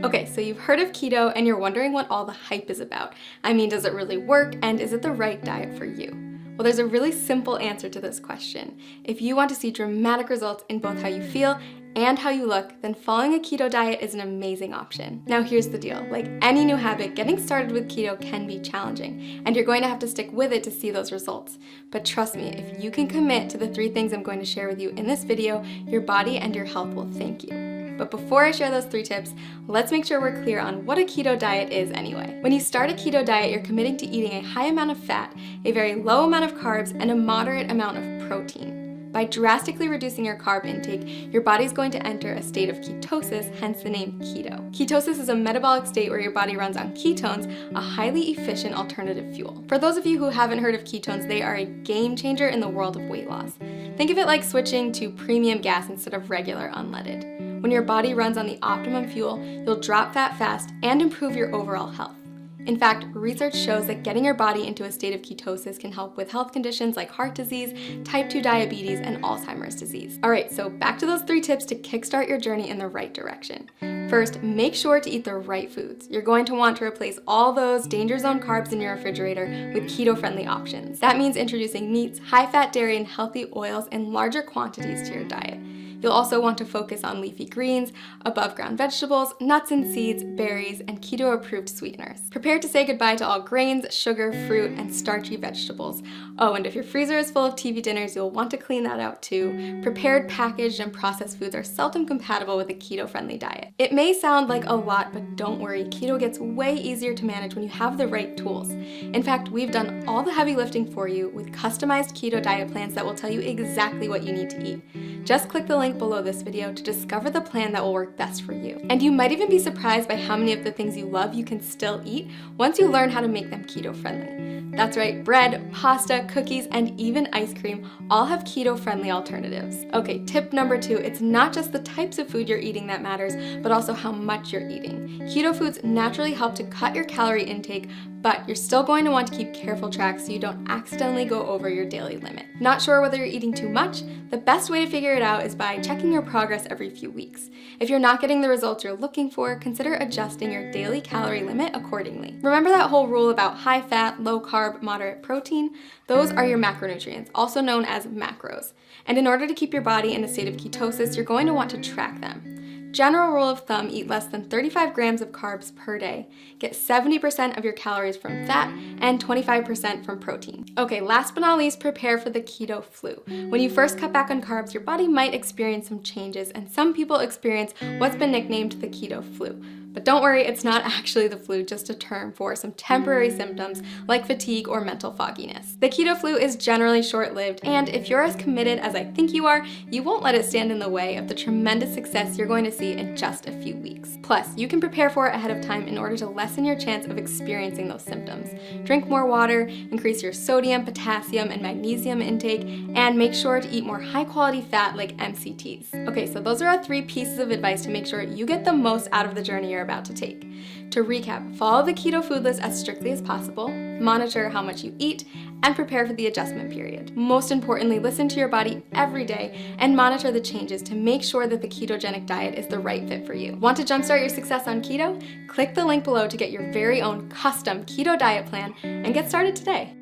Okay, so you've heard of keto and you're wondering what all the hype is about. I mean, does it really work and is it the right diet for you? Well, there's a really simple answer to this question. If you want to see dramatic results in both how you feel and how you look, then following a keto diet is an amazing option. Now here's the deal, like any new habit, getting started with keto can be challenging, and you're going to have to stick with it to see those results. But trust me, if you can commit to the 3 things I'm going to share with you in this video, your body and your health will thank you. But before I share those 3 tips, let's make sure we're clear on what a keto diet is anyway. When you start a keto diet, you're committing to eating a high amount of fat, a very low amount of carbs, and a moderate amount of protein. By drastically reducing your carb intake, your body's going to enter a state of ketosis, hence the name keto. Ketosis is a metabolic state where your body runs on ketones, a highly efficient alternative fuel. For those of you who haven't heard of ketones, they are a game changer in the world of weight loss. Think of it like switching to premium gas instead of regular unleaded. When your body runs on the optimum fuel, you'll drop fat fast and improve your overall health. In fact, research shows that getting your body into a state of ketosis can help with health conditions like heart disease, type 2 diabetes, and Alzheimer's disease. All right, so back to those 3 tips to kickstart your journey in the right direction. First, make sure to eat the right foods. You're going to want to replace all those danger zone carbs in your refrigerator with keto-friendly options. That means introducing meats, high-fat dairy, and healthy oils in larger quantities to your diet. You'll also want to focus on leafy greens, above-ground vegetables, nuts and seeds, berries, and keto-approved sweeteners. Prepare to say goodbye to all grains, sugar, fruit, and starchy vegetables. Oh, and if your freezer is full of TV dinners, you'll want to clean that out too. Prepared, packaged, and processed foods are seldom compatible with a keto-friendly diet. It may sound like a lot, but don't worry, keto gets way easier to manage when you have the right tools. In fact, we've done all the heavy lifting for you with customized keto diet plans that will tell you exactly what you need to eat. Just click the link below this video to discover the plan that will work best for you. And you might even be surprised by how many of the things you love you can still eat once you learn how to make them keto-friendly. That's right, bread, pasta, cookies, and even ice cream all have keto-friendly alternatives. Okay, tip number 2, it's not just the types of food you're eating that matters, but also how much you're eating. Keto foods naturally help to cut your calorie intake, but you're still going to want to keep careful track so you don't accidentally go over your daily limit. Not sure whether you're eating too much? The best way to figure it out is by checking your progress every few weeks. If you're not getting the results you're looking for, consider adjusting your daily calorie limit accordingly. Remember that whole rule about high fat, low carb, moderate protein? Those are your macronutrients, also known as macros. And in order to keep your body in a state of ketosis, you're going to want to track them. General rule of thumb, eat less than 35 grams of carbs per day. Get 70% of your calories from fat and 25% from protein. Okay, last but not least, prepare for the keto flu. When you first cut back on carbs, your body might experience some changes, and some people experience what's been nicknamed the keto flu. But don't worry, it's not actually the flu, just a term for some temporary symptoms like fatigue or mental fogginess. The keto flu is generally short-lived, and if you're as committed as I think you are, you won't let it stand in the way of the tremendous success you're going to see in just a few weeks. Plus, you can prepare for it ahead of time in order to lessen your chance of experiencing those symptoms. Drink more water, increase your sodium, potassium, and magnesium intake, and make sure to eat more high-quality fat like MCTs. Okay, so those are our 3 pieces of advice to make sure you get the most out of the journey you're about to take. To recap, follow the keto food list as strictly as possible, monitor how much you eat, and prepare for the adjustment period. Most importantly, listen to your body every day and monitor the changes to make sure that the ketogenic diet is the right fit for you. Want to jumpstart your success on keto? Click the link below to get your very own custom keto diet plan and get started today.